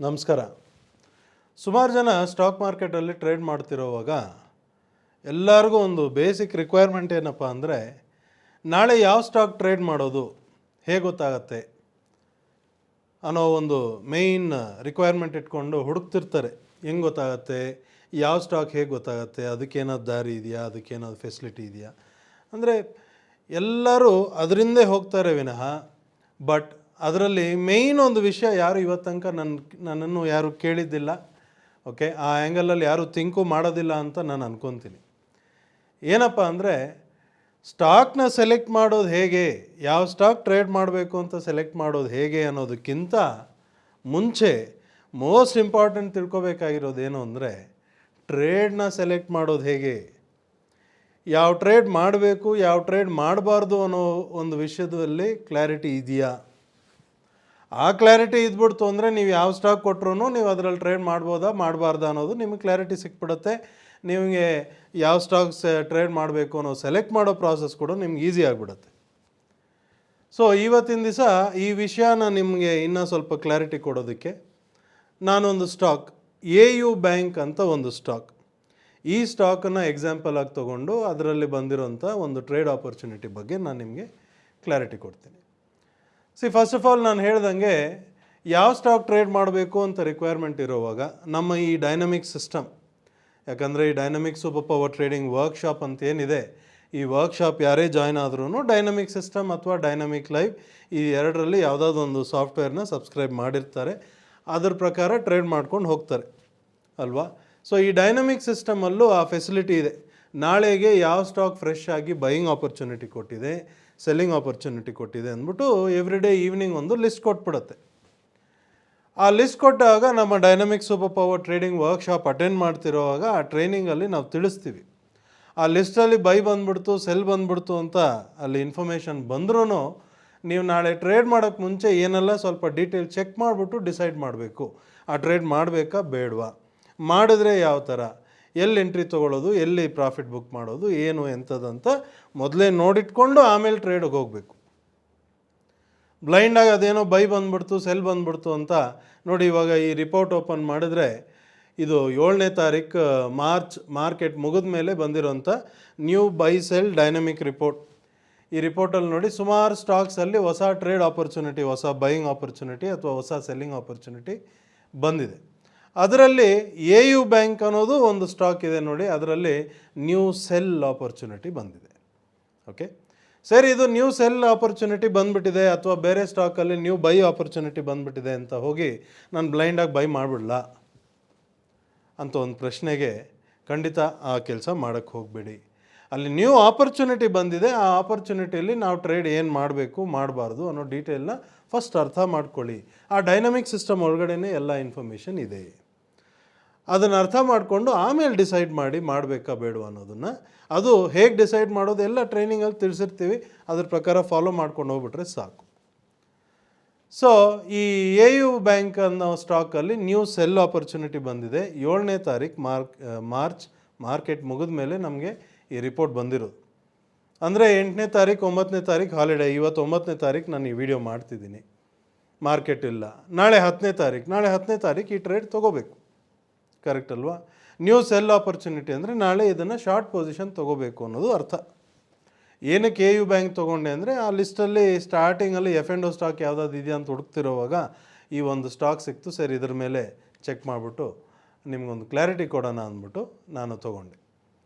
ನಮಸ್ಕಾರ. ಸುಮಾರು ಜನ ಸ್ಟಾಕ್ ಮಾರ್ಕೆಟಲ್ಲಿ ಟ್ರೇಡ್ ಮಾಡ್ತಿರೋವಾಗ ಎಲ್ಲರಿಗೂ ಒಂದು ಬೇಸಿಕ್ ರಿಕ್ವೈರ್ಮೆಂಟ್ ಏನಪ್ಪ ಅಂದರೆ, ನಾಳೆ ಯಾವ ಸ್ಟಾಕ್ ಟ್ರೇಡ್ ಮಾಡೋದು ಹೇಗೆ ಗೊತ್ತಾಗತ್ತೆ ಅನ್ನೋ ಒಂದು ಮೇಯ್ನ್ ರಿಕ್ವೈರ್ಮೆಂಟ್ ಇಟ್ಕೊಂಡು ಹುಡುಕ್ತಿರ್ತಾರೆ. ಹೆಂಗೆ ಗೊತ್ತಾಗತ್ತೆ, ಯಾವ ಸ್ಟಾಕ್ ಹೇಗೆ ಗೊತ್ತಾಗತ್ತೆ, ಅದಕ್ಕೇನಾದ್ರು ದಾರಿ ಇದೆಯಾ, ಅದಕ್ಕೇನಾದ್ರು ಫೆಸಿಲಿಟಿ ಇದೆಯಾ ಅಂದರೆ ಎಲ್ಲರೂ ಅದರಿಂದೇ ಹೋಗ್ತಾರೆ ವಿನಃ, ಬಟ್ ಅದರಲ್ಲಿ ಮೇಯ್ನ್ ಒಂದು ವಿಷಯ ಯಾರು ಇವತ್ತು ತನಕ ನನ್ನನ್ನು ಯಾರು ಕೇಳಿದ್ದಿಲ್ಲ. ಓಕೆ, ಆ ಆ್ಯಂಗಲಲ್ಲಿ ಯಾರು ಥಿಂಕು ಮಾಡೋದಿಲ್ಲ ಅಂತ ನಾನು ಅನ್ಕೊತೀನಿ. ಏನಪ್ಪ ಅಂದರೆ, ಸ್ಟಾಕ್ನ ಸೆಲೆಕ್ಟ್ ಮಾಡೋದು ಹೇಗೆ, ಯಾವ ಸ್ಟಾಕ್ ಟ್ರೇಡ್ ಮಾಡಬೇಕು ಅಂತ ಸೆಲೆಕ್ಟ್ ಮಾಡೋದು ಹೇಗೆ ಅನ್ನೋದಕ್ಕಿಂತ ಮುಂಚೆ ಮೋಸ್ಟ್ ಇಂಪಾರ್ಟೆಂಟ್ ತಿಳ್ಕೊಬೇಕಾಗಿರೋದೇನು ಅಂದರೆ, ಟ್ರೇಡ್ನ ಸೆಲೆಕ್ಟ್ ಮಾಡೋದು ಹೇಗೆ, ಯಾವ ಟ್ರೇಡ್ ಮಾಡಬೇಕು ಯಾವ ಟ್ರೇಡ್ ಮಾಡಬಾರ್ದು ಅನ್ನೋ ಒಂದು ವಿಷಯದಲ್ಲಿ ಕ್ಲಾರಿಟಿ ಇದೆಯಾ. ಆ ಕ್ಲಾರಿಟಿ ಇದ್ಬಿಡ್ತು ಅಂದರೆ ನೀವು ಯಾವ ಸ್ಟಾಕ್ ಕೊಟ್ಟರು ನೀವು ಅದರಲ್ಲಿ ಟ್ರೇಡ್ ಮಾಡ್ಬೋದಾ ಮಾಡಬಾರ್ದಾ ಅನ್ನೋದು ನಿಮಗೆ ಕ್ಲಾರಿಟಿ ಸಿಕ್ಬಿಡುತ್ತೆ. ನಿಮಗೆ ಯಾವ ಸ್ಟಾಕ್ಸ್ ಟ್ರೇಡ್ ಮಾಡಬೇಕು ಅನ್ನೋ ಸೆಲೆಕ್ಟ್ ಮಾಡೋ ಪ್ರಾಸೆಸ್ ಕೂಡ ನಿಮ್ಗೆ ಈಸಿ ಆಗಿಬಿಡುತ್ತೆ. ಸೊ ಇವತ್ತಿನ ದಿವಸ ಈ ವಿಷಯನ ನಿಮಗೆ ಇನ್ನೂ ಸ್ವಲ್ಪ ಕ್ಲಾರಿಟಿ ಕೊಡೋದಕ್ಕೆ ನಾನೊಂದು ಸ್ಟಾಕ್ AU ಬ್ಯಾಂಕ್ ಅಂತ ಒಂದು ಸ್ಟಾಕ್, ಈ ಸ್ಟಾಕನ್ನು ಎಕ್ಸಾಂಪಲ್ ಆಗಿ ತೊಗೊಂಡು ಅದರಲ್ಲಿ ಬಂದಿರೋಂಥ ಒಂದು ಟ್ರೇಡ್ ಆಪರ್ಚುನಿಟಿ ಬಗ್ಗೆ ನಾನು ನಿಮಗೆ ಕ್ಲಾರಿಟಿ ಕೊಡ್ತೀನಿ. ಫಸ್ಟ್ ಆಫ್ ಆಲ್ ನಾನು ಹೇಳ್ದಂಗೆ ಯಾವ ಸ್ಟಾಕ್ ಟ್ರೇಡ್ ಮಾಡಬೇಕು ಅಂತ ರಿಕ್ವೈರ್ಮೆಂಟ್ ಇರೋವಾಗ ನಮ್ಮ ಈ ಡೈನಮಿಕ್ ಸಿಸ್ಟಮ್, ಯಾಕಂದರೆ ಈ dynamic super power trading workshop ಅಂತ ಏನಿದೆ, ಈ ವರ್ಕ್ಶಾಪ್ ಯಾರೇ ಜಾಯ್ನ್ ಆದ್ರೂ ಡೈನಮಿಕ್ ಸಿಸ್ಟಮ್ ಅಥವಾ ಡೈನಮಿಕ್ ಲೈವ್ ಈ ಎರಡರಲ್ಲಿ ಯಾವುದಾದೊಂದು ಸಾಫ್ಟ್ವೇರ್ನ ಸಬ್ಸ್ಕ್ರೈಬ್ ಮಾಡಿರ್ತಾರೆ. ಅದ್ರ ಪ್ರಕಾರ ಟ್ರೇಡ್ ಮಾಡ್ಕೊಂಡು ಹೋಗ್ತಾರೆ ಅಲ್ವಾ. ಸೊ ಈ ಡೈನಮಿಕ್ ಸಿಸ್ಟಮಲ್ಲೂ ಆ ಫೆಸಿಲಿಟಿ ಇದೆ. ನಾಳೆಗೆ ಯಾವ ಸ್ಟಾಕ್ ಫ್ರೆಶ್ ಆಗಿ ಬೈಯಿಂಗ್ ಆಪರ್ಚುನಿಟಿ ಕೊಟ್ಟಿದೆ, ಸೆಲ್ಲಿಂಗ್ ಆಪರ್ಚುನಿಟಿ ಕೊಟ್ಟಿದೆ ಅಂದ್ಬಿಟ್ಟು ಎವ್ರಿ ಡೇ ಈವ್ನಿಂಗ್ ಒಂದು ಲಿಸ್ಟ್ ಕೊಟ್ಬಿಡುತ್ತೆ. ಆ ಲಿಸ್ಟ್ ಕೊಟ್ಟಾಗ ನಮ್ಮ dynamic super power trading workshop attend ಮಾಡ್ತಿರೋವಾಗ ಆ ಟ್ರೈನಿಂಗಲ್ಲಿ ನಾವು ತಿಳಿಸ್ತೀವಿ. ಆ ಲಿಸ್ಟಲ್ಲಿ ಬೈ ಬಂದ್ಬಿಡ್ತು ಸೆಲ್ ಬಂದ್ಬಿಡ್ತು ಅಂತ ಅಲ್ಲಿ ಇನ್ಫಾರ್ಮೇಷನ್ ಬಂದ್ರೂ ನೀವು ನಾಳೆ ಟ್ರೇಡ್ ಮಾಡೋಕ್ಕೆ ಮುಂಚೆ ಏನೆಲ್ಲ ಸ್ವಲ್ಪ ಡೀಟೇಲ್ ಚೆಕ್ ಮಾಡಿಬಿಟ್ಟು ಡಿಸೈಡ್ ಮಾಡಬೇಕು, ಆ ಟ್ರೇಡ್ ಮಾಡಬೇಕಾ ಬೇಡವಾ, ಮಾಡಿದ್ರೆ ಯಾವ ಥರ, ಎಲ್ಲಿ ಎಂಟ್ರಿ ತೊಗೊಳ್ಳೋದು, ಎಲ್ಲಿ ಪ್ರಾಫಿಟ್ ಬುಕ್ ಮಾಡೋದು, ಏನು ಎಂಥದ್ದಂತ ಮೊದಲೇ ನೋಡಿಟ್ಕೊಂಡು ಆಮೇಲೆ ಟ್ರೇಡ್ಗೆ ಹೋಗಬೇಕು. ಬ್ಲೈಂಡಾಗಿ ಅದೇನೋ ಬೈ ಬಂದ್ಬಿಡ್ತು ಸೆಲ್ ಬಂದ್ಬಿಡ್ತು ಅಂತ ನೋಡಿ. ಇವಾಗ ಈ ರಿಪೋರ್ಟ್ ಓಪನ್ ಮಾಡಿದ್ರೆ ಇದು 7ನೇ ತಾರೀಕು ಮಾರ್ಚ್ ಮಾರ್ಕೆಟ್ ಮುಗಿದ ಮೇಲೆ ಬಂದಿರೋಂಥ new buy sell dynamic report. ಈ ರಿಪೋರ್ಟಲ್ಲಿ ನೋಡಿ ಸುಮಾರು ಸ್ಟಾಕ್ಸಲ್ಲಿ ಹೊಸ ಟ್ರೇಡ್ ಆಪರ್ಚುನಿಟಿ, ಹೊಸ ಬೈಯಿಂಗ್ ಆಪರ್ಚುನಿಟಿ ಅಥವಾ ಹೊಸ ಸೆಲ್ಲಿಂಗ್ ಆಪರ್ಚುನಿಟಿ ಬಂದಿದೆ. ಅದರಲ್ಲಿ AU ಬ್ಯಾಂಕ್ ಅನ್ನೋದು ಒಂದು ಸ್ಟಾಕ್ ಇದೆ ನೋಡಿ, ಅದರಲ್ಲಿ ನ್ಯೂ ಸೆಲ್ ಆಪರ್ಚುನಿಟಿ ಬಂದಿದೆ. ಓಕೆ ಸರಿ, ಇದು ನ್ಯೂ ಸೆಲ್ ಆಪರ್ಚುನಿಟಿ ಬಂದುಬಿಟ್ಟಿದೆ ಅಥವಾ ಬೇರೆ ಸ್ಟಾಕಲ್ಲಿ ನ್ಯೂ ಬೈ ಆಪರ್ಚುನಿಟಿ ಬಂದುಬಿಟ್ಟಿದೆ ಅಂತ ಹೋಗಿ ನಾನು ಬ್ಲೈಂಡಾಗಿ ಬೈ ಮಾಡಿಬಿಡಲ್ಲ ಅಂತ ಒಂದು ಪ್ರಶ್ನೆಗೆ ಖಂಡಿತ ಆ ಕೆಲಸ ಮಾಡೋಕ್ಕೆ ಹೋಗಬೇಡಿ. ಅಲ್ಲಿ ನ್ಯೂ ಆಪರ್ಚುನಿಟಿ ಬಂದಿದೆ, ಆ ಆಪರ್ಚುನಿಟಿಯಲ್ಲಿ ನಾವು ಟ್ರೇಡ್ ಏನು ಮಾಡಬೇಕು ಮಾಡಬಾರ್ದು ಅನ್ನೋ ಡೀಟೇಲ್ನ ಫಸ್ಟ್ ಅರ್ಥ ಮಾಡ್ಕೊಳ್ಳಿ. ಆ ಡೈನಮಿಕ್ ಸಿಸ್ಟಮ್ ಒಳಗಡೆನೇ ಎಲ್ಲ ಇನ್ಫಾರ್ಮೇಷನ್ ಇದೆ. ಅದನ್ನು ಅರ್ಥ ಮಾಡಿಕೊಂಡು ಆಮೇಲೆ ಡಿಸೈಡ್ ಮಾಡಿ ಮಾಡಬೇಕಾ ಬೇಡವಾ ಅನ್ನೋದನ್ನು, ಅದು ಹೇಗೆ ಡಿಸೈಡ್ ಮಾಡೋದು ಎಲ್ಲ ಟ್ರೈನಿಂಗಲ್ಲಿ ತಿಳಿಸಿರ್ತೀವಿ. ಅದ್ರ ಪ್ರಕಾರ ಫಾಲೋ ಮಾಡ್ಕೊಂಡು ಹೋಗ್ಬಿಟ್ರೆ ಸಾಕು. ಸೊ ಈ AU ಬ್ಯಾಂಕ್ ಅನ್ನೋ ಸ್ಟಾಕಲ್ಲಿ ನ್ಯೂ ಸೆಲ್ ಆಪರ್ಚುನಿಟಿ ಬಂದಿದೆ. 7ನೇ ತಾರೀಕು ಮಾರ್ಚ್ ಮಾರ್ಕೆಟ್ ಮುಗಿದ ಮೇಲೆ ನಮಗೆ ಈ ರಿಪೋರ್ಟ್ ಬಂದಿರೋದು. ಅಂದರೆ 8ನೇ ತಾರೀಕು 9ನೇ ತಾರೀಕು ಹಾಲಿಡೇ, ಇವತ್ತು 9ನೇ ತಾರೀಕು ನಾನು ಈ ವಿಡಿಯೋ ಮಾಡ್ತಿದ್ದೀನಿ, ಮಾರ್ಕೆಟ್ ಇಲ್ಲ. ನಾಳೆ 10ನೇ ತಾರೀಕು ಈ ಟ್ರೇಡ್ ತೊಗೋಬೇಕು, ಕರೆಕ್ಟ್ ಅಲ್ವಾ. ನ್ಯೂ ಸೆಲ್ ಆಪರ್ಚುನಿಟಿ ಅಂದರೆ ನಾಳೆ ಇದನ್ನು ಶಾರ್ಟ್ ಪೊಸಿಷನ್ ತೊಗೋಬೇಕು ಅನ್ನೋದು ಅರ್ಥ. ಏನಕ್ಕೆ AU ಬ್ಯಾಂಕ್ ತೊಗೊಂಡೆ ಅಂದರೆ, ಆ ಲಿಸ್ಟಲ್ಲಿ ಸ್ಟಾರ್ಟಿಂಗಲ್ಲಿ F&O ಸ್ಟಾಕ್ ಯಾವುದಾದ್ರು ಇದೆಯಾ ಅಂತ ಹುಡುಕ್ತಿರೋವಾಗ ಈ ಒಂದು ಸ್ಟಾಕ್ ಸಿಕ್ತು. ಸರಿ, ಇದ್ರ ಮೇಲೆ ಚೆಕ್ ಮಾಡಿಬಿಟ್ಟು ನಿಮಗೊಂದು ಕ್ಲಾರಿಟಿ ಕೊಡೋಣ ಅಂದ್ಬಿಟ್ಟು ನಾನು ತೊಗೊಂಡೆ.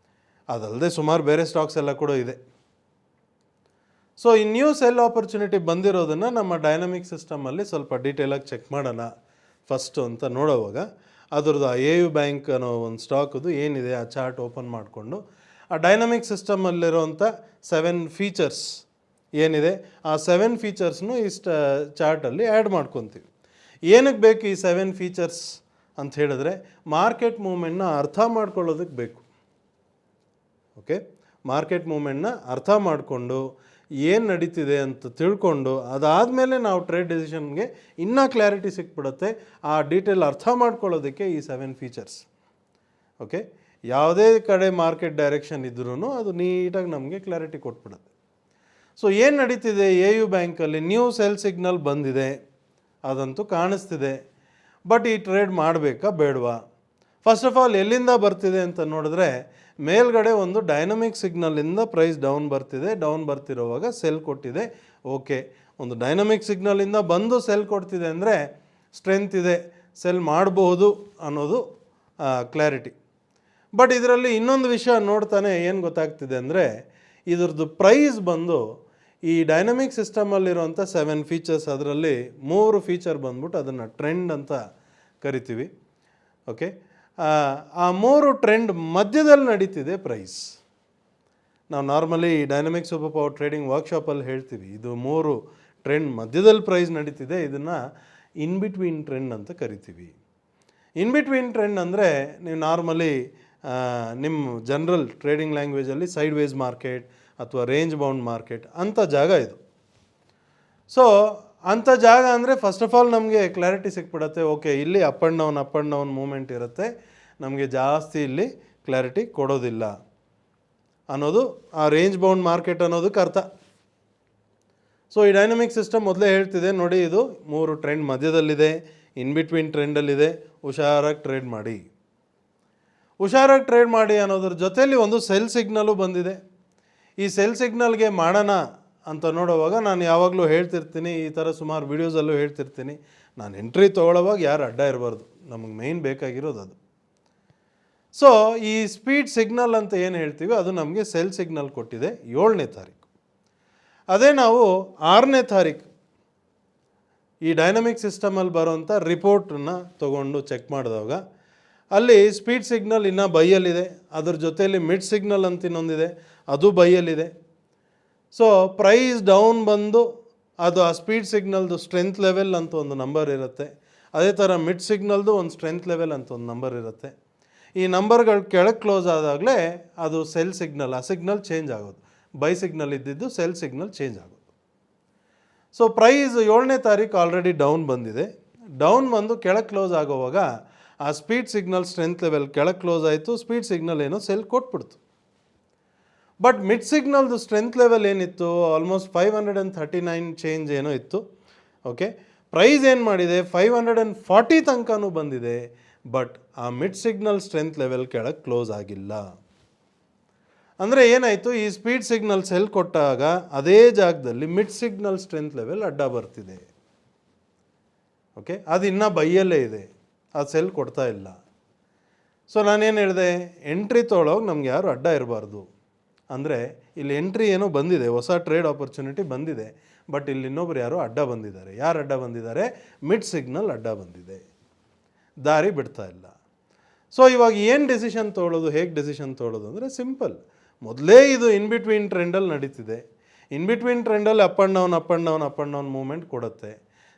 ಅದಲ್ಲದೆ ಸುಮಾರು ಬೇರೆ ಸ್ಟಾಕ್ಸ್ ಎಲ್ಲ ಕೂಡ ಇದೆ. ಸೊ ಈ ನ್ಯೂ ಸೆಲ್ ಆಪರ್ಚುನಿಟಿ ಬಂದಿರೋದನ್ನು ನಮ್ಮ ಡೈನಮಿಕ್ ಸಿಸ್ಟಮಲ್ಲಿ ಸ್ವಲ್ಪ ಡೀಟೇಲಾಗಿ ಚೆಕ್ ಮಾಡೋಣ ಫಸ್ಟು ಅಂತ ನೋಡೋವಾಗ ಅದ್ರದ್ದು ಆ AU ಬ್ಯಾಂಕ್ ಅನ್ನೋ ಒಂದು ಸ್ಟಾಕದು ಏನಿದೆ ಆ ಚಾರ್ಟ್ ಓಪನ್ ಮಾಡಿಕೊಂಡು ಆ ಡೈನಮಿಕ್ ಸಿಸ್ಟಮಲ್ಲಿರೋಂಥ 7 ಫೀಚರ್ಸ್ ಏನಿದೆ ಆ 7 ಫೀಚರ್ಸ್ನು ಈ ಚಾರ್ಟಲ್ಲಿ ಆ್ಯಡ್ ಮಾಡ್ಕೊತೀವಿ. ಏನಕ್ಕೆ ಬೇಕು ಈ 7 ಫೀಚರ್ಸ್ ಅಂತ ಹೇಳಿದ್ರೆ, ಮಾರ್ಕೆಟ್ ಮೂವ್ಮೆಂಟ್ನ ಅರ್ಥ ಮಾಡ್ಕೊಳ್ಳೋದಕ್ಕೆ ಬೇಕು. ಓಕೆ, ಮಾರ್ಕೆಟ್ ಮೂವ್ಮೆಂಟ್ನ ಅರ್ಥ ಮಾಡಿಕೊಂಡು ಏನು ನಡೀತಿದೆ ಅಂತ ತಿಳ್ಕೊಂಡು ಅದಾದಮೇಲೆ ನಾವು ಟ್ರೇಡ್ ಡಿಸಿಷನ್ಗೆ ಇನ್ನೂ ಕ್ಲಾರಿಟಿ ಸಿಕ್ಬಿಡುತ್ತೆ. ಆ ಡೀಟೇಲ್ ಅರ್ಥ ಮಾಡ್ಕೊಳ್ಳೋದಕ್ಕೆ ಈ 7 ಫೀಚರ್ಸ್. ಓಕೆ, ಯಾವುದೇ ಕಡೆ ಮಾರ್ಕೆಟ್ ಡೈರೆಕ್ಷನ್ ಇದ್ರೂ ಅದು ನೀಟಾಗಿ ನಮಗೆ ಕ್ಲಾರಿಟಿ ಕೊಟ್ಬಿಡುತ್ತೆ. ಸೊ ಏನು ನಡೀತಿದೆ AU ಬ್ಯಾಂಕಲ್ಲಿ, ನ್ಯೂ ಸೆಲ್ ಸಿಗ್ನಲ್ ಬಂದಿದೆ, ಅದಂತೂ ಕಾಣಿಸ್ತಿದೆ. ಬಟ್ ಈ ಟ್ರೇಡ್ ಮಾಡಬೇಕಾ ಬೇಡವಾ? ಫಸ್ಟ್ ಆಫ್ ಆಲ್ ಎಲ್ಲಿಂದ ಬರ್ತಿದೆ ಅಂತ ನೋಡಿದ್ರೆ, ಮೇಲ್ಗಡೆ ಒಂದು ಡೈನಮಿಕ್ ಸಿಗ್ನಲಿಂದ ಪ್ರೈಸ್ ಡೌನ್ ಬರ್ತಿದೆ. ಡೌನ್ ಬರ್ತಿರೋವಾಗ ಸೆಲ್ ಕೊಟ್ಟಿದೆ. ಓಕೆ, ಒಂದು ಡೈನಮಿಕ್ ಸಿಗ್ನಲಿಂದ ಬಂದು ಸೆಲ್ ಕೊಡ್ತಿದೆ ಅಂದರೆ ಸ್ಟ್ರೆಂತ್ ಇದೆ, ಸೆಲ್ ಮಾಡಬಹುದು ಅನ್ನೋದು ಕ್ಲಾರಿಟಿ. ಬಟ್ ಇದರಲ್ಲಿ ಇನ್ನೊಂದು ವಿಷಯ ನೋಡ್ತಾನೆ ಏನು ಗೊತ್ತಾಗ್ತಿದೆ ಅಂದರೆ, ಇದ್ರದ್ದು ಪ್ರೈಸ್ ಬಂದು ಈ ಡೈನಮಿಕ್ ಸಿಸ್ಟಮಲ್ಲಿರುವಂಥ 7 ಫೀಚರ್ಸ್, ಅದರಲ್ಲಿ 3 ಫೀಚರ್ ಬಂದ್ಬಿಟ್ಟು ಅದನ್ನು ಟ್ರೆಂಡ್ ಅಂತ ಕರಿತೀವಿ. ಓಕೆ, ಆ 3 ಟ್ರೆಂಡ್ ಮಧ್ಯದಲ್ಲಿ ನಡೀತಿದೆ ಪ್ರೈಸ್. ನಾವು normally dynamic super power trading ವರ್ಕ್ಶಾಪಲ್ಲಿ ಹೇಳ್ತೀವಿ, ಇದು 3 ಟ್ರೆಂಡ್ ಮಧ್ಯದಲ್ಲಿ ಪ್ರೈಸ್ ನಡೀತಿದೆ, ಇದನ್ನು ಇನ್ ಬಿಟ್ವೀನ್ ಟ್ರೆಂಡ್ ಅಂತ ಕರಿತೀವಿ. ಇನ್ ಬಿಟ್ವೀನ್ ಟ್ರೆಂಡ್ ಅಂದರೆ ನೀವು ನಾರ್ಮಲಿ ನಿಮ್ಮ ಜನರಲ್ ಟ್ರೇಡಿಂಗ್ ಲ್ಯಾಂಗ್ವೇಜಲ್ಲಿ ಸೈಡ್ ವೇಸ್ ಮಾರ್ಕೆಟ್ ಅಥವಾ ರೇಂಜ್ ಬೌಂಡ್ ಮಾರ್ಕೆಟ್ ಅಂಥ ಜಾಗ ಇದು. ಸೊ ಅಂಥ ಜಾಗ ಅಂದರೆ ಫಸ್ಟ್ ಆಫ್ ಆಲ್ ನಮಗೆ ಕ್ಲಾರಿಟಿ ಸಿಕ್ಬಿಡುತ್ತೆ. ಓಕೆ, ಇಲ್ಲಿ ಅಪ್ ಆ್ಯಂಡ್ ಡೌನ್ ಮೂಮೆಂಟ್ ಇರುತ್ತೆ, ನಮಗೆ ಜಾಸ್ತಿ ಇಲ್ಲಿ ಕ್ಲಾರಿಟಿ ಕೊಡೋದಿಲ್ಲ ಅನ್ನೋದು ಆ ರೇಂಜ್ ಬೌಂಡ್ ಮಾರ್ಕೆಟ್ ಅನ್ನೋದಕ್ಕೆ ಅರ್ಥ. ಸೊ ಈ ಡೈನಮಿಕ್ ಸಿಸ್ಟಮ್ ಮೊದಲೇ ಹೇಳ್ತಿದೆ ನೋಡಿ, ಇದು 3 ಟ್ರೆಂಡ್ ಮಧ್ಯದಲ್ಲಿದೆ, ಇನ್ ಬಿಟ್ವೀನ್ ಟ್ರೆಂಡಲ್ಲಿದೆ, ಹುಷಾರಾಗಿ ಟ್ರೇಡ್ ಮಾಡಿ. ಹುಷಾರಾಗಿ ಟ್ರೇಡ್ ಮಾಡಿ ಅನ್ನೋದ್ರ ಜೊತೆಯಲ್ಲಿ ಒಂದು ಸೆಲ್ ಸಿಗ್ನಲು ಬಂದಿದೆ. ಈ ಸೆಲ್ ಸಿಗ್ನಲ್ಗೆ ಮಾಡೋಣ ಅಂತ ನೋಡುವಾಗ ನಾನು ಯಾವಾಗಲೂ ಹೇಳ್ತಿರ್ತೀನಿ, ಈ ಥರ ಸುಮಾರು ವೀಡಿಯೋಸಲ್ಲೂ ಹೇಳ್ತಿರ್ತೀನಿ, ನಾನು ಎಂಟ್ರಿ ತೊಗೊಳ್ಳೋವಾಗ ಯಾರು ಅಡ್ಡ ಇರಬಾರ್ದು, ನಮಗೆ ಮೇಯ್ನ್ ಬೇಕಾಗಿರೋದು ಅದು. ಸೊ ಈ ಸ್ಪೀಡ್ ಸಿಗ್ನಲ್ ಅಂತ ಏನು ಹೇಳ್ತೀವಿ, ಅದು ನಮಗೆ ಸೆಲ್ ಸಿಗ್ನಲ್ ಕೊಟ್ಟಿದೆ 7ನೇ ತಾರೀಕು. ಅದೇ ನಾವು 6ನೇ ತಾರೀಕು ಈ ಡೈನಮಿಕ್ ಸಿಸ್ಟಮಲ್ಲಿ ಬರೋಂಥ ರಿಪೋರ್ಟನ್ನು ತೊಗೊಂಡು ಚೆಕ್ ಮಾಡಿದಾಗ ಅಲ್ಲಿ ಸ್ಪೀಡ್ ಸಿಗ್ನಲ್ ಇನ್ನೂ ಬೈಯಲ್ಲಿದೆ, ಅದ್ರ ಜೊತೆಯಲ್ಲಿ ಮಿಡ್ ಸಿಗ್ನಲ್ ಅಂತ ಇನ್ನೊಂದಿದೆ, ಅದು ಬೈಯಲ್ಲಿದೆ. ಸೊ ಪ್ರೈಸ್ ಡೌನ್ ಬಂದು ಅದು ಆ ಸ್ಪೀಡ್ ಸಿಗ್ನಲ್ದು ಸ್ಟ್ರೆಂತ್ ಲೆವೆಲ್ ಅಂತ ಒಂದು ನಂಬರ್ ಇರುತ್ತೆ, ಅದೇ ಥರ ಮಿಡ್ ಸಿಗ್ನಲ್ದು ಒಂದು ಸ್ಟ್ರೆಂತ್ ಲೆವೆಲ್ ಅಂತ ಒಂದು ನಂಬರ್ ಇರುತ್ತೆ. ಈ ನಂಬರ್ಗಳು ಕೆಳಗೆ ಕ್ಲೋಸ್ ಆದಾಗಲೇ ಅದು ಸೆಲ್ ಸಿಗ್ನಲ್, ಆ ಸಿಗ್ನಲ್ ಚೇಂಜ್ ಆಗೋದು. ಬೈ ಸಿಗ್ನಲ್ ಇದ್ದಿದ್ದು ಸೆಲ್ ಸಿಗ್ನಲ್ ಚೇಂಜ್ ಆಗೋದು. ಸೊ ಪ್ರೈಸ್ 7ನೇ ತಾರೀಕು ಆಲ್ರೆಡಿ ಡೌನ್ ಬಂದಿದೆ. ಡೌನ್ ಬಂದು ಕೆಳಗೆ ಕ್ಲೋಸ್ ಆಗೋವಾಗ ಆ ಸ್ಪೀಡ್ ಸಿಗ್ನಲ್ ಸ್ಟ್ರೆಂತ್ ಲೆವೆಲ್ ಕೆಳಗೆ ಕ್ಲೋಸ್ ಆಯಿತು, ಸ್ಪೀಡ್ ಸಿಗ್ನಲ್ ಏನೋ ಸೆಲ್ ಕೊಟ್ಬಿಡ್ತು. ಬಟ್ ಮಿಡ್ ಸಿಗ್ನಲ್ದು ಸ್ಟ್ರೆಂತ್ ಲೆವೆಲ್ ಏನಿತ್ತು, ಆಲ್ಮೋಸ್ಟ್ 539 ಚೇಂಜ್ ಏನೋ ಇತ್ತು. ಓಕೆ, ಪ್ರೈಸ್ ಏನು ಮಾಡಿದೆ 540 ತನಕನೂ ಬಂದಿದೆ. ಬಟ್ ಆ ಮಿಡ್ ಸಿಗ್ನಲ್ ಸ್ಟ್ರೆಂತ್ ಲೆವೆಲ್ ಕೆಳಗೆ ಕ್ಲೋಸ್ ಆಗಿಲ್ಲ. ಅಂದರೆ ಏನಾಯಿತು, ಈ ಸ್ಪೀಡ್ ಸಿಗ್ನಲ್ ಸೆಲ್ ಕೊಟ್ಟಾಗ ಅದೇ ಜಾಗದಲ್ಲಿ ಮಿಡ್ ಸಿಗ್ನಲ್ ಸ್ಟ್ರೆಂತ್ ಲೆವೆಲ್ ಅಡ್ಡ ಬರ್ತಿದೆ. ಓಕೆ, ಅದು ಇನ್ನೂ ಬೈಯಲ್ಲೇ ಇದೆ, ಅದು ಸೆಲ್ ಕೊಡ್ತಾ ಇಲ್ಲ. ಸೊ ನಾನೇನು ಹೇಳಿದೆ, ಎಂಟ್ರಿ ತೊಗೊಳೋವಾಗ ನಮ್ಗೆ ಯಾರು ಅಡ್ಡ ಇರಬಾರ್ದು. ಅಂದರೆ ಇಲ್ಲಿ ಎಂಟ್ರಿ ಏನೋ ಬಂದಿದೆ, ಹೊಸ ಟ್ರೇಡ್ ಆಪರ್ಚುನಿಟಿ ಬಂದಿದೆ, ಬಟ್ ಇಲ್ಲಿ ಇನ್ನೊಬ್ರು ಯಾರೋ ಅಡ್ಡ ಬಂದಿದ್ದಾರೆ. ಯಾರು ಅಡ್ಡ ಬಂದಿದ್ದಾರೆ? ಮಿಡ್ ಸಿಗ್ನಲ್ ಅಡ್ಡ ಬಂದಿದೆ, ದಾರಿ ಬಿಡ್ತಾ ಇಲ್ಲ. ಸೊ ಇವಾಗ ಏನು ಡೆಸಿಷನ್ ತೊಗೊಳ್ಳೋದು, ಹೇಗೆ ಡೆಸಿಷನ್ ತೊಗೊಳ್ಳೋದು ಅಂದರೆ ಸಿಂಪಲ್. ಮೊದಲೇ ಇದು ಇನ್ ಬಿಟ್ವೀನ್ ಟ್ರೆಂಡಲ್ಲಿ ನಡೀತಿದೆ. ಇನ್ ಬಿಟ್ವೀನ್ ಟ್ರೆಂಡಲ್ಲಿ ಅಪ್ ಆ್ಯಂಡ್ ಡೌನ್ ಮೂಮೆಂಟ್ ಕೊಡುತ್ತೆ.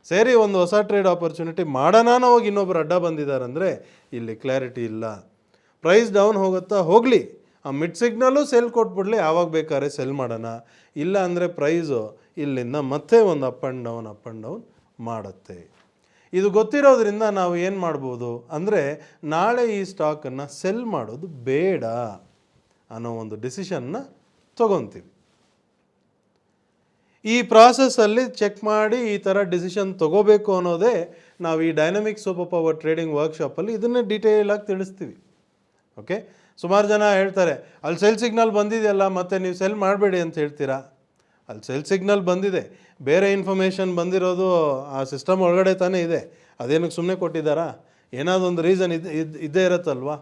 ಸರಿ, ಒಂದು ಹೊಸ ಟ್ರೇಡ್ ಆಪರ್ಚುನಿಟಿ ಮಾಡೋಣ ಹೋಗಿ ಇನ್ನೊಬ್ರು ಅಡ್ಡ ಬಂದಿದ್ದಾರೆ ಅಂದರೆ ಇಲ್ಲಿ ಕ್ಲಾರಿಟಿ ಇಲ್ಲ. ಪ್ರೈಸ್ ಡೌನ್ ಹೋಗುತ್ತಾ ಹೋಗಲಿ, ಆ ಮಿಡ್ ಸಿಗ್ನಲ್ಲೂ ಸೆಲ್ ಕೊಟ್ಬಿಡ್ಲಿ, ಯಾವಾಗ ಬೇಕಾದ್ರೆ ಸೆಲ್ ಮಾಡೋಣ. ಇಲ್ಲ ಅಂದರೆ ಪ್ರೈಸು ಇಲ್ಲಿಂದ ಮತ್ತೆ ಒಂದು ಅಪ್ ಆ್ಯಂಡ್ ಡೌನ್ ಮಾಡುತ್ತೆ. ಇದು ಗೊತ್ತಿರೋದ್ರಿಂದ ನಾವು ಏನು ಮಾಡ್ಬೋದು ಅಂದರೆ, ನಾಳೆ ಈ ಸ್ಟಾಕನ್ನು ಸೆಲ್ ಮಾಡೋದು ಬೇಡ ಅನ್ನೋ ಒಂದು ಡಿಸಿಷನ್ನ ತೊಗೊತೀವಿ. ಈ ಪ್ರಾಸೆಸ್ಸಲ್ಲಿ ಚೆಕ್ ಮಾಡಿ ಈ ಥರ ಡಿಸಿಷನ್ ತೊಗೋಬೇಕು ಅನ್ನೋದೇ ನಾವು ಈ ಡೈನಮಿಕ್ ಸೂಪರ್ ಪವರ್ ಟ್ರೇಡಿಂಗ್ ವರ್ಕ್ಶಾಪಲ್ಲಿ ಇದನ್ನೇ ಡೀಟೇಲಾಗಿ ತಿಳಿಸ್ತೀವಿ. ಓಕೆ, ಸುಮಾರು ಜನ ಹೇಳ್ತಾರೆ, ಅಲ್ಲಿ ಸೆಲ್ ಸಿಗ್ನಲ್ ಬಂದಿದೆಯಲ್ಲ, ಮತ್ತು ನೀವು ಸೆಲ್ ಮಾಡಬೇಡಿ ಅಂತ ಹೇಳ್ತೀರಾ. ಅಲ್ಲಿ ಸೆಲ್ ಸಿಗ್ನಲ್ ಬಂದಿದೆ, ಬೇರೆ ಇನ್ಫಾರ್ಮೇಷನ್ ಬಂದಿರೋದು ಆ ಸಿಸ್ಟಮ್ ಒಳಗಡೆ ತಾನೇ ಇದೆ. ಅದೇನಕ್ಕೆ ಸುಮ್ಮನೆ ಕೊಟ್ಟಿದ್ದಾರಾ? ಏನಾದರೂ ಒಂದು ರೀಸನ್ ಇದ್ದೇ ಇರುತ್ತಲ್ವಾ?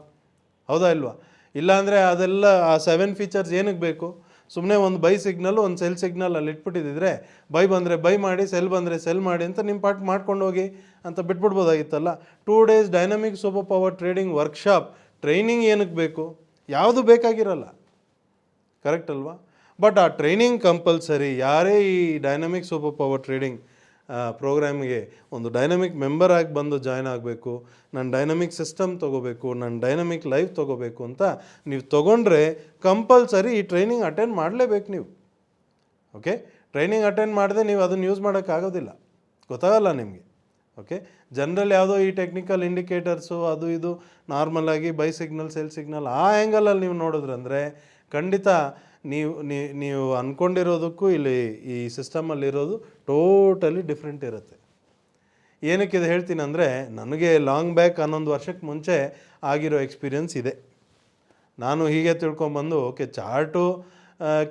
ಹೌದಾ ಇಲ್ವಾ? ಇಲ್ಲಾಂದರೆ ಅದೆಲ್ಲ ಆ 7 ಫೀಚರ್ಸ್ ಏನಕ್ಕೆ ಬೇಕು? ಸುಮ್ಮನೆ ಒಂದು ಬೈ ಸಿಗ್ನಲ್, ಒಂದು ಸೆಲ್ ಸಿಗ್ನಲ್ ಅಲ್ಲಿ ಇಟ್ಬಿಟ್ಟಿದ್ದರೆ, ಬೈ ಬಂದರೆ ಬೈ ಮಾಡಿ, ಸೆಲ್ ಬಂದರೆ ಸೆಲ್ ಮಾಡಿ ಅಂತ ನಿಮ್ಮ ಪಾರ್ಟ್ ಮಾಡ್ಕೊಂಡು ಹೋಗಿ ಅಂತ ಬಿಟ್ಬಿಡ್ಬೋದಾಗಿತ್ತಲ್ಲ. 2 days dynamic super power trading workshop training ಏನಕ್ಕೆ ಬೇಕು? ಯಾವುದು ಬೇಕಾಗಿರಲ್ಲ, ಕರೆಕ್ಟ್ ಅಲ್ವಾ? ಬಟ್ ಆ ಟ್ರೈನಿಂಗ್ ಕಂಪಲ್ಸರಿ. ಯಾರೇ ಈ ಡೈನಮಿಕ್ ಸೂಪರ್ ಪವರ್ ಟ್ರೇಡಿಂಗ್ ಪ್ರೋಗ್ರಾಮ್ಗೆ ಒಂದು ಡೈನಮಿಕ್ ಮೆಂಬರ್ ಆಗಿ ಬಂದು ಜಾಯ್ನ್ ಆಗಬೇಕು, ನಾನು ಡೈನಮಿಕ್ ಸಿಸ್ಟಮ್ ತೊಗೋಬೇಕು, ನಾನು ಡೈನಮಿಕ್ ಲೈಫ್ ತೊಗೋಬೇಕು ಅಂತ ನೀವು ತೊಗೊಂಡ್ರೆ ಕಂಪಲ್ಸರಿ ಈ ಟ್ರೈನಿಂಗ್ ಅಟೆಂಡ್ ಮಾಡಲೇಬೇಕು ನೀವು. ಓಕೆ, ಟ್ರೈನಿಂಗ್ ಅಟೆಂಡ್ ಮಾಡದೆ ನೀವು ಅದನ್ನು ಯೂಸ್ ಮಾಡೋಕ್ಕಾಗೋದಿಲ್ಲ, ಗೊತ್ತಾಗಲ್ಲ ನಿಮಗೆ. ಓಕೆ, ಜನರಲ್ ಯಾವುದೋ ಈ ಟೆಕ್ನಿಕಲ್ ಇಂಡಿಕೇಟರ್ಸು ಅದು ಇದು ನಾರ್ಮಲಾಗಿ ಬೈ ಸಿಗ್ನಲ್ ಸೆಲ್ ಸಿಗ್ನಲ್ ಆ ಆ್ಯಂಗಲಲ್ಲಿ ನೀವು ನೋಡಿದ್ರಂದರೆ ಖಂಡಿತ ನೀವು ಅಂದ್ಕೊಂಡಿರೋದಕ್ಕೂ ಇಲ್ಲಿ ಈ ಸಿಸ್ಟಮಲ್ಲಿರೋದು ಟೋಟಲಿ ಡಿಫ್ರೆಂಟ್ ಇರುತ್ತೆ. ಏನಕ್ಕೆ ಇದು ಹೇಳ್ತೀನಿ ಅಂದರೆ, ನನಗೆ ಲಾಂಗ್ ಬ್ಯಾಕ್ 11 ವರ್ಷಕ್ಕೆ ಮುಂಚೆ ಆಗಿರೋ ಎಕ್ಸ್ಪೀರಿಯನ್ಸ್ ಇದೆ. ನಾನು ಹೀಗೆ ತಿಳ್ಕೊಂಬಂದು ಓಕೆ ಚಾರ್ಟು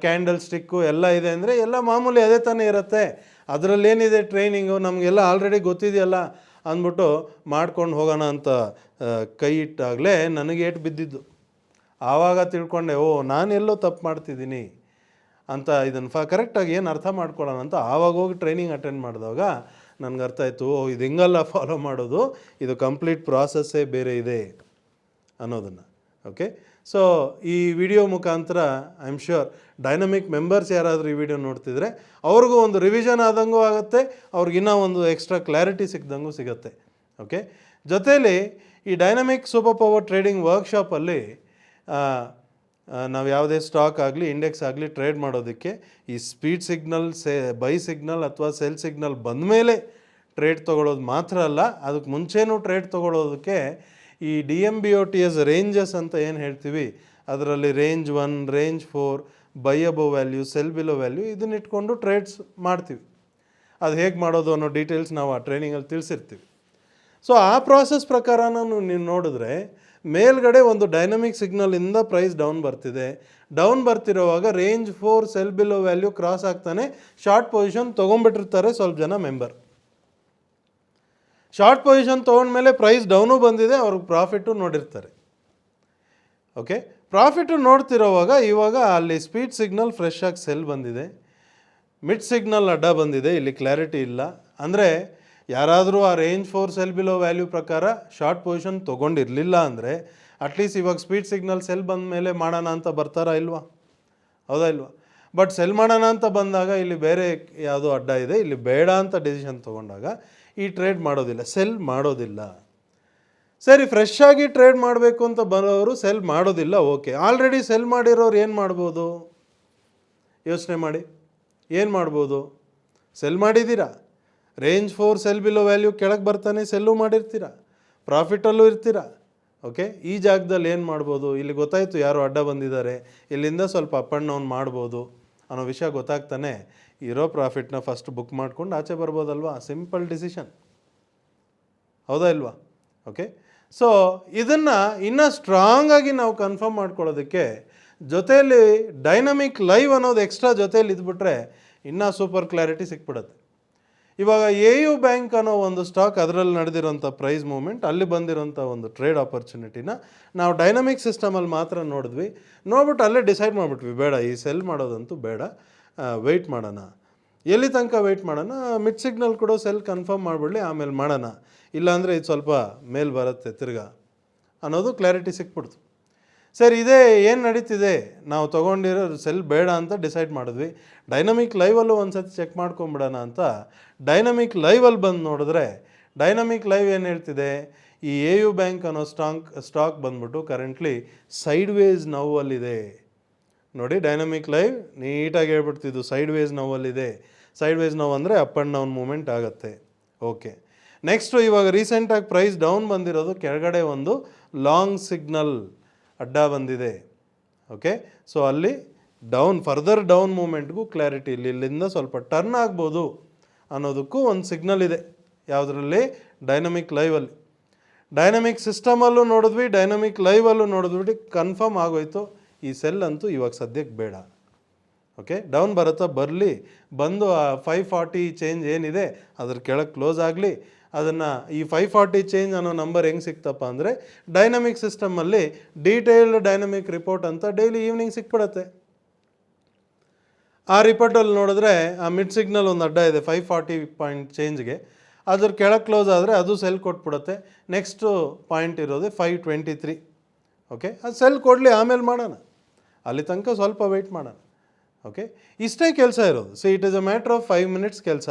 ಕ್ಯಾಂಡಲ್ ಸ್ಟಿಕ್ಕು ಎಲ್ಲ ಇದೆ ಅಂದರೆ ಎಲ್ಲ ಮಾಮೂಲಿ ಅದೇ ತಾನೇ ಇರುತ್ತೆ, ಅದರಲ್ಲೇನಿದೆ ಟ್ರೈನಿಂಗು ನಮಗೆಲ್ಲ ಆಲ್ರೆಡಿ ಗೊತ್ತಿದೆಯಲ್ಲ ಅಂದ್ಬಿಟ್ಟು ಮಾಡ್ಕೊಂಡು ಹೋಗೋಣ ಅಂತ ಕೈ ಇಟ್ಟಾಗಲೇ ನನಗೆ ಏಟು ಬಿದ್ದಿದ್ದು. ಆವಾಗ ತಿಳ್ಕೊಂಡೆ, ಓ ನಾನೆಲ್ಲೋ ತಪ್ಪು ಮಾಡ್ತಿದ್ದೀನಿ ಅಂತ. ಇದನ್ನು ಕರೆಕ್ಟಾಗಿ ಏನು ಅರ್ಥ ಮಾಡ್ಕೊಳ್ಳೋಣ ಅಂತ ಆವಾಗ ಹೋಗಿ ಟ್ರೈನಿಂಗ್ ಅಟೆಂಡ್ ಮಾಡಿದಾಗ ನನಗೆ ಅರ್ಥ ಆಯಿತು, ಓ ಇದು ಹಿಂಗಲ್ಲ ಫಾಲೋ ಮಾಡೋದು, ಇದು ಕಂಪ್ಲೀಟ್ ಪ್ರಾಸೆಸ್ಸೇ ಬೇರೆ ಇದೆ ಅನ್ನೋದನ್ನು. ಓಕೆ, ಸೊ ಈ ವಿಡಿಯೋ ಮುಖಾಂತರ I am sure dynamic members ಯಾರಾದರೂ ಈ ವಿಡಿಯೋ ನೋಡ್ತಿದ್ರೆ ಅವ್ರಿಗೂ ಒಂದು ರಿವಿಷನ್ ಆದಂಗೂ ಆಗುತ್ತೆ, ಅವ್ರಿಗಿನ್ನೂ ಒಂದು ಎಕ್ಸ್ಟ್ರಾ ಕ್ಲಾರಿಟಿ ಸಿಕ್ದಂಗೂ ಸಿಗುತ್ತೆ. ಓಕೆ, ಜೊತೆಯಲ್ಲಿ ಈ ಡೈನಮಿಕ್ ಸೂಪರ್ ಪವರ್ ಟ್ರೇಡಿಂಗ್ ವರ್ಕ್ಶಾಪಲ್ಲಿ ನಾವು ಯಾವುದೇ ಸ್ಟಾಕ್ ಆಗಲಿ ಇಂಡೆಕ್ಸ್ ಆಗಲಿ ಟ್ರೇಡ್ ಮಾಡೋದಕ್ಕೆ ಈ ಸ್ಪೀಡ್ ಸಿಗ್ನಲ್ ಬೈ ಸಿಗ್ನಲ್ ಅಥವಾ ಸೆಲ್ ಸಿಗ್ನಲ್ ಬಂದ ಮೇಲೆ ಟ್ರೇಡ್ ತೊಗೊಳ್ಳೋದು ಮಾತ್ರ ಅಲ್ಲ, ಅದಕ್ಕೆ ಮುಂಚೆನೂ ಟ್ರೇಡ್ ತೊಗೊಳ್ಳೋದಕ್ಕೆ ಈ DMBOTS ರೇಂಜಸ್ ಅಂತ ಏನು ಹೇಳ್ತೀವಿ, ಅದರಲ್ಲಿ range 1, range 4, by above value, cell below value, ಇದನ್ನ ಇಟ್ಕೊಂಡು ಟ್ರೇಡ್ಸ್ ಮಾಡ್ತೀವಿ. ಅದು ಹೇಗೆ ಮಾಡೋದು ಅನ್ನೋ ಡೀಟೇಲ್ಸ್ ನಾವು ಆ ಟ್ರೈನಿಂಗಲ್ಲಿ ತಿಳಿಸಿರ್ತೀವಿ. ಸೊ ಆ ಪ್ರಾಸೆಸ್ ಪ್ರಕಾರ ನೀವು ನೋಡಿದ್ರೆ ಮೇಲ್ಗಡೆ ಒಂದು ಡೈನಮಿಕ್ ಸಿಗ್ನಲಿಂದ ಪ್ರೈಸ್ ಡೌನ್ ಬರ್ತಿದೆ, ಡೌನ್ ಬರ್ತಿರೋವಾಗ range 4 sell below value cross ಆಗ್ತಾನೆ ಶಾರ್ಟ್ ಪೊಸಿಷನ್ ತೊಗೊಂಡ್ಬಿಟ್ಟಿರ್ತಾರೆ ಸ್ವಲ್ಪ ಜನ ಮೆಂಬರ್. ಶಾರ್ಟ್ ಪೊಸಿಷನ್ ತೊಗೊಂಡ್ಮೇಲೆ ಪ್ರೈಸ್ ಡೌನು ಬಂದಿದೆ, ಅವ್ರಿಗೆ ಪ್ರಾಫಿಟ್ಟು ನೋಡಿರ್ತಾರೆ. ಓಕೆ, ಪ್ರಾಫಿಟ್ಟು ನೋಡ್ತಿರೋವಾಗ ಇವಾಗ ಅಲ್ಲಿ ಸ್ಪೀಡ್ ಸಿಗ್ನಲ್ ಫ್ರೆಶ್ ಆಗಿ ಸೆಲ್ ಬಂದಿದೆ, ಮಿಡ್ ಸಿಗ್ನಲ್ ಅಡ್ಡ ಬಂದಿದೆ, ಇಲ್ಲಿ ಕ್ಲಾರಿಟಿ ಇಲ್ಲ ಅಂದರೆ ಯಾರಾದರೂ ಆ ರೇಂಜ್ 4 ಸೆಲ್ ಬಿಲೋ ವ್ಯಾಲ್ಯೂ ಪ್ರಕಾರ ಶಾರ್ಟ್ ಪೊಸಿಷನ್ ತೊಗೊಂಡಿರಲಿಲ್ಲ ಅಂದರೆ ಅಟ್ಲೀಸ್ಟ್ ಇವಾಗ ಸ್ಪೀಡ್ ಸಿಗ್ನಲ್ ಸೆಲ್ ಬಂದ ಮೇಲೆ ಮಾಡೋಣ ಅಂತ ಬರ್ತಾರಾ ಇಲ್ವಾ? ಹೌದಾ ಇಲ್ವಾ? ಬಟ್ ಸೆಲ್ ಮಾಡೋಣ ಅಂತ ಬಂದಾಗ ಇಲ್ಲಿ ಬೇರೆ ಯಾವುದೋ ಅಡ್ಡ ಇದೆ, ಇಲ್ಲಿ ಬೇಡ ಅಂತ ಡಿಸಿಷನ್ ತೊಗೊಂಡಾಗ ಈ ಟ್ರೇಡ್ ಮಾಡೋದಿಲ್ಲ, ಸೆಲ್ ಮಾಡೋದಿಲ್ಲ. ಸರಿ, ಫ್ರೆಶ್ ಆಗಿ ಟ್ರೇಡ್ ಮಾಡಬೇಕು ಅಂತ ಬರೋರು ಸೆಲ್ ಮಾಡೋದಿಲ್ಲ. ಓಕೆ, ಆಲ್ರೆಡಿ ಸೆಲ್ ಮಾಡಿರೋರು ಏನು ಮಾಡ್ಬೋದು ಯೋಚನೆ ಮಾಡಿ, ಏನು ಮಾಡ್ಬೋದು? ಸೆಲ್ ಮಾಡಿದ್ದೀರಾ, ರೇಂಜ್ 4 ಸೆಲ್ ಬಿಲೋ ವ್ಯಾಲ್ಯೂ ಕೆಳಗೆ ಬರ್ತಾನೆ ಸೆಲ್ಲು ಮಾಡಿರ್ತೀರ, ಪ್ರಾಫಿಟಲ್ಲೂ ಇರ್ತೀರ. ಓಕೆ, ಈ ಜಾಗದಲ್ಲಿ ಏನು ಮಾಡ್ಬೋದು? ಇಲ್ಲಿ ಗೊತ್ತಾಯಿತು ಯಾರು ಅಡ್ಡ ಬಂದಿದ್ದಾರೆ, ಇಲ್ಲಿಂದ ಸ್ವಲ್ಪ ಅಪ್ ಆ್ಯಂಡ್ ಡೌನ್ ಮಾಡ್ಬೋದು ಅನ್ನೋ ವಿಷಯ ಗೊತ್ತಾಗ್ತಾನೆ ಇರೋ ಪ್ರಾಫಿಟ್ನ ಫಸ್ಟ್ ಬುಕ್ ಮಾಡ್ಕೊಂಡು ಆಚೆ ಬರ್ಬೋದಲ್ವಾ? ಸಿಂಪಲ್ ಡಿಸಿಷನ್, ಹೌದಾ ಇಲ್ವಾ? ಓಕೆ, ಸೊ ಇದನ್ನು ಇನ್ನೂ ಸ್ಟ್ರಾಂಗಾಗಿ ನಾವು ಕನ್ಫರ್ಮ್ ಮಾಡ್ಕೊಳ್ಳೋದಕ್ಕೆ ಜೊತೆಯಲ್ಲಿ ಡೈನಮಿಕ್ ಲೈವ್ ಅನ್ನೋದು ಎಕ್ಸ್ಟ್ರಾ ಜೊತೆಯಲ್ಲಿ ಇದ್ಬಿಟ್ರೆ ಇನ್ನೂ ಸೂಪರ್ ಕ್ಲಾರಿಟಿ ಸಿಕ್ಬಿಡುತ್ತೆ. ಇವಾಗ AU ಬ್ಯಾಂಕ್ ಅನ್ನೋ ಒಂದು ಸ್ಟಾಕ್, ಅದರಲ್ಲಿ ನಡೆದಿರೋಂಥ ಪ್ರೈಸ್ ಮೂಮೆಂಟ್, ಅಲ್ಲಿ ಬಂದಿರೋಂಥ ಒಂದು ಟ್ರೇಡ್ ಆಪರ್ಚುನಿಟಿನ ನಾವು ಡೈನಮಿಕ್ ಸಿಸ್ಟಮಲ್ಲಿ ಮಾತ್ರ ನೋಡಿದ್ವಿ. ನೋಡ್ಬಿಟ್ಟು ಅಲ್ಲೇ ಡಿಸೈಡ್ ಮಾಡಿಬಿಟ್ವಿ, ಬೇಡ ಈ ಸೆಲ್ ಮಾಡೋದಂತೂ ಬೇಡ, ವೆಯ್ಟ್ ಮಾಡೋಣ. ಎಲ್ಲಿ ತನಕ ವೆಯ್ಟ್ ಮಾಡೋಣ? ಮಿಡ್ ಸಿಗ್ನಲ್ ಕೊಡೋ ಸೆಲ್ ಕನ್ಫರ್ಮ್ ಮಾಡಿಬಿಡಲಿ, ಆಮೇಲೆ ಮಾಡೋಣ, ಇಲ್ಲಾಂದರೆ ಇದು ಸ್ವಲ್ಪ ಮೇಲೆ ಬರುತ್ತೆ ತಿರ್ಗಾ ಅನ್ನೋದು ಕ್ಲಾರಿಟಿ ಸಿಕ್ಬಿಡ್ತು. ಸರಿ, ಇದೇ ಏನು ನಡೀತಿದೆ, ನಾವು ತೊಗೊಂಡಿರೋ ಸೆಲ್ ಬೇಡ ಅಂತ ಡಿಸೈಡ್ ಮಾಡಿದ್ವಿ. ಡೈನಮಿಕ್ ಲೈವಲ್ಲೂ ಒಂದು ಸತಿ ಚೆಕ್ ಮಾಡ್ಕೊಂಬಿಡೋಣ ಅಂತ ಡೈನಮಿಕ್ ಲೈವಲ್ಲಿ ಬಂದು ನೋಡಿದ್ರೆ ಡೈನಮಿಕ್ ಲೈವ್ ಏನು ಹೇಳ್ತಿದೆ, ಈ AU ಬ್ಯಾಂಕ್ ಅನ್ನೋ ಸ್ಟಾಕ್ ಬಂದ್ಬಿಟ್ಟು ಕರೆಂಟ್ಲಿ ಸೈಡ್ ವೇಸ್ ನೋವಲ್ಲಿದೆ. ನೋಡಿ, ಡೈನಮಿಕ್ ಲೈವ್ ನೀಟಾಗಿ ಹೇಳ್ಬಿಡ್ತಿದ್ದು ಸೈಡ್ ವೇಸ್ ನೋವಲ್ಲಿದೆ. ಸೈಡ್ ವೇಸ್ ನೋವು ಅಂದರೆ ಅಪ್ ಆ್ಯಂಡ್ ಡೌನ್ ಮೂಮೆಂಟ್ ಆಗುತ್ತೆ. ಓಕೆ, ನೆಕ್ಸ್ಟು ಇವಾಗ ರೀಸೆಂಟಾಗಿ ಪ್ರೈಸ್ ಡೌನ್ ಬಂದಿರೋದು, ಕೆಳಗಡೆ ಒಂದು ಲಾಂಗ್ ಸಿಗ್ನಲ್ ಅಡ್ಡ ಬಂದಿದೆ. ಓಕೆ, ಸೊ ಅಲ್ಲಿ ಡೌನ್, ಫರ್ದರ್ ಡೌನ್ ಮೂಮೆಂಟ್ಗೂ ಕ್ಲಾರಿಟಿ ಇಲ್ಲ, ಇಲ್ಲಿಂದ ಸ್ವಲ್ಪ ಟರ್ನ್ ಆಗ್ಬೋದು ಅನ್ನೋದಕ್ಕೂ ಒಂದು ಸಿಗ್ನಲ್ ಇದೆ. ಯಾವುದರಲ್ಲಿ? ಡೈನಮಿಕ್ ಲೈವಲ್ಲಿ. ಡೈನಮಿಕ್ ಸಿಸ್ಟಮಲ್ಲೂ ನೋಡಿದ್ವಿ, ಡೈನಮಿಕ್ ಲೈವಲ್ಲೂ ನೋಡಿದ್ಬಿಟ್ಟು ಕನ್ಫರ್ಮ್ ಆಗೋಯ್ತು, ಈ ಸೆಲ್ ಅಂತೂ ಇವಾಗ ಸದ್ಯಕ್ಕೆ ಬೇಡ. ಓಕೆ, ಡೌನ್ ಬರುತ್ತಾ ಬರಲಿ, ಬಂದು ಆ 540 ಚೇಂಜ್ ಏನಿದೆ ಅದ್ರ ಕೆಳಗೆ ಕ್ಲೋಸ್ ಆಗಲಿ. ಅದನ್ನು ಈ 540 ಚೇಂಜ್ ಅನ್ನೋ ನಂಬರ್ ಹೆಂಗೆ ಸಿಕ್ತಪ್ಪ ಅಂದರೆ ಡೈನಮಿಕ್ ಸಿಸ್ಟಮಲ್ಲಿ ಡೀಟೇಲ್ಡ್ ಡೈನಮಿಕ್ ರಿಪೋರ್ಟ್ ಅಂತ ಡೈಲಿ ಈವ್ನಿಂಗ್ ಸಿಕ್ಬಿಡತ್ತೆ. ಆ ರಿಪೋರ್ಟಲ್ಲಿ ನೋಡಿದ್ರೆ ಆ ಮಿಡ್ ಸಿಗ್ನಲ್ ಒಂದು ಅಡ್ಡ ಇದೆ 540 ಪಾಯಿಂಟ್ ಚೇಂಜ್ಗೆ, ಅದ್ರ ಕೆಳಗೆ ಕ್ಲೋಸ್ ಆದರೆ ಅದು ಸೆಲ್ ಕೊಟ್ಬಿಡುತ್ತೆ. ನೆಕ್ಸ್ಟು ಪಾಯಿಂಟ್ ಇರೋದು 523. ಓಕೆ, ಅದು ಸೆಲ್ ಕೊಡಲಿ, ಆಮೇಲೆ ಮಾಡೋಣ, ಅಲ್ಲಿ ತನಕ ಸ್ವಲ್ಪ ವೆಯ್ಟ್ ಮಾಡೋಣ. ಓಕೆ, ಇಷ್ಟೇ ಕೆಲಸ ಇರೋದು. So it is a matter of 5 minutes ಕೆಲಸ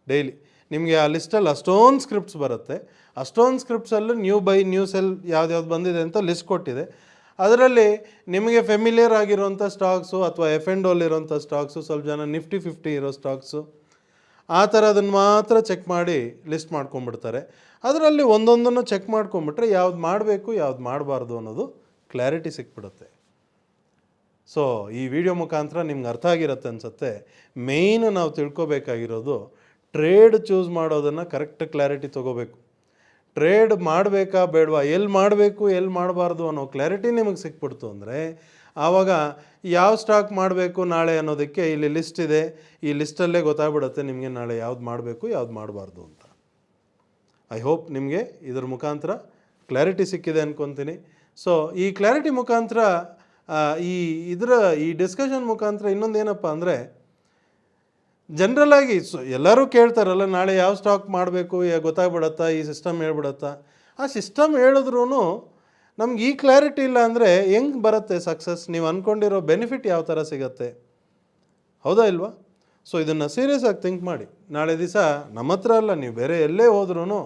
ಡೈಲಿ. ನಿಮಗೆ ಆ ಲಿಸ್ಟಲ್ಲಿ ಅಷ್ಟೊಂದು ಸ್ಕ್ರಿಪ್ಟ್ಸ್ ಬರುತ್ತೆ, ಅಷ್ಟೊಂದು ಸ್ಕ್ರಿಪ್ಟ್ಸಲ್ಲೂ ನ್ಯೂ ಬೈ ನ್ಯೂ ಸೆಲ್ ಯಾವ್ದು ಬಂದಿದೆ ಅಂತ ಲಿಸ್ಟ್ ಕೊಟ್ಟಿದೆ. ಅದರಲ್ಲಿ ನಿಮಗೆ ಫೆಮಿಲಿಯರ್ ಆಗಿರೋಂಥ ಸ್ಟಾಕ್ಸು ಅಥವಾ F&Oಲಿರೋಂಥ ಸ್ಟಾಕ್ಸು, ಸ್ವಲ್ಪ ಜನ ನಿಫ್ಟಿ 50 ಇರೋ ಸ್ಟಾಕ್ಸು, ಆ ಥರದನ್ನು ಮಾತ್ರ ಚೆಕ್ ಮಾಡಿ ಲಿಸ್ಟ್ ಮಾಡ್ಕೊಂಬಿಡ್ತಾರೆ. ಅದರಲ್ಲಿ ಒಂದೊಂದನ್ನು ಚೆಕ್ ಮಾಡ್ಕೊಂಬಿಟ್ರೆ ಯಾವ್ದು ಮಾಡಬೇಕು ಯಾವ್ದು ಮಾಡಬಾರ್ದು ಅನ್ನೋದು ಕ್ಲಾರಿಟಿ ಸಿಕ್ಬಿಡುತ್ತೆ. ಸೊ ಈ ವಿಡಿಯೋ ಮುಖಾಂತರ ನಿಮ್ಗೆ ಅರ್ಥ ಆಗಿರುತ್ತೆ ಅನಿಸುತ್ತೆ. ಮೇಯ್ನ್ ನಾವು ತಿಳ್ಕೊಬೇಕಾಗಿರೋದು ಟ್ರೇಡ್ ಚೂಸ್ ಮಾಡೋದನ್ನು ಕರೆಕ್ಟ್ ಕ್ಲಾರಿಟಿ ತೊಗೋಬೇಕು. ಟ್ರೇಡ್ ಮಾಡಬೇಕಾ ಬೇಡವಾ, ಎಲ್ಲಿ ಮಾಡಬೇಕು ಎಲ್ಲಿ ಮಾಡಬಾರ್ದು ಅನ್ನೋ ಕ್ಲಾರಿಟಿ ನಿಮಗೆ ಸಿಕ್ಬಿಡ್ತು ಅಂದರೆ ಆವಾಗ ಯಾವ ಸ್ಟಾಕ್ ಮಾಡಬೇಕು ನಾಳೆ ಅನ್ನೋದಕ್ಕೆ ಇಲ್ಲಿ ಲಿಸ್ಟ್ ಇದೆ, ಈ ಲಿಸ್ಟಲ್ಲೇ ಗೊತ್ತಾಗ್ಬಿಡುತ್ತೆ ನಿಮಗೆ ನಾಳೆ ಯಾವ್ದು ಮಾಡಬೇಕು ಯಾವ್ದು ಮಾಡಬಾರ್ದು ಅಂತ. ಐ ಹೋಪ್ ನಿಮಗೆ ಇದ್ರ ಮುಖಾಂತರ ಕ್ಲಾರಿಟಿ ಸಿಕ್ಕಿದೆ ಅಂದ್ಕೊತೀನಿ. ಸೊ ಈ ಕ್ಲಾರಿಟಿ ಮುಖಾಂತರ ಈ ಡಿಸ್ಕಷನ್ ಮುಖಾಂತರ ಇನ್ನೊಂದೇನಪ್ಪ ಅಂದರೆ, ಜನರಲಾಗಿ ಎಲ್ಲರೂ ಕೇಳ್ತಾರಲ್ಲ ನಾಳೆ ಯಾವ ಸ್ಟಾಕ್ ಮಾಡಬೇಕು ಗೊತ್ತಾಗ್ಬಿಡತ್ತಾ, ಈ ಸಿಸ್ಟಮ್ ಹೇಳ್ಬಿಡತ್ತಾ. ಆ ಸಿಸ್ಟಮ್ ಹೇಳಿದ್ರೂ ನಮ್ಗೆ ಈ ಕ್ಲಾರಿಟಿ ಇಲ್ಲ ಅಂದರೆ ಹೆಂಗೆ ಬರುತ್ತೆ ಸಕ್ಸಸ್? ನೀವು ಅಂದ್ಕೊಂಡಿರೋ ಬೆನಿಫಿಟ್ ಯಾವ ಥರ ಸಿಗತ್ತೆ? ಹೌದಾ ಇಲ್ವಾ? ಸೊ ಇದನ್ನು ಸೀರಿಯಸ್ ಆಗಿ ಥಿಂಕ್ ಮಾಡಿ. ನಾಳೆ ದಿವಸ ನಮ್ಮ ಹತ್ರ ಅಲ್ಲ, ನೀವು ಬೇರೆ ಎಲ್ಲೇ ಹೋದ್ರೂ,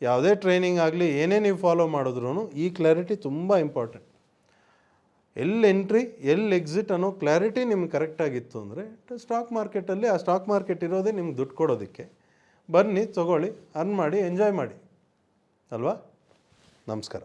ಯಾವುದೇ ಟ್ರೈನಿಂಗ್ ಆಗಲಿ ಏನೇ ನೀವು ಫಾಲೋ ಮಾಡಿದ್ರೂ ಈ ಕ್ಲಾರಿಟಿ ತುಂಬ ಇಂಪಾರ್ಟೆಂಟ್. ಎಲ್ಲಿ ಎಂಟ್ರಿ ಎಲ್ಲಿ ಎಕ್ಸಿಟ್ ಅನ್ನೋ ಕ್ಲಾರಿಟಿ ನಿಮ್ಗೆ ಕರೆಕ್ಟಾಗಿತ್ತು ಅಂದರೆ ಸ್ಟಾಕ್ ಮಾರ್ಕೆಟಲ್ಲಿ ಆ ಸ್ಟಾಕ್ ಮಾರ್ಕೆಟ್ ಇರೋದೇ ನಿಮ್ಗೆ ದುಡ್ಡು ಕೊಡೋದಕ್ಕೆ. ಬನ್ನಿ, ತೊಗೊಳ್ಳಿ, ಅರ್ನ್ ಮಾಡಿ, ಎಂಜಾಯ್ ಮಾಡಿ ಅಲ್ವಾ? ನಮಸ್ಕಾರ.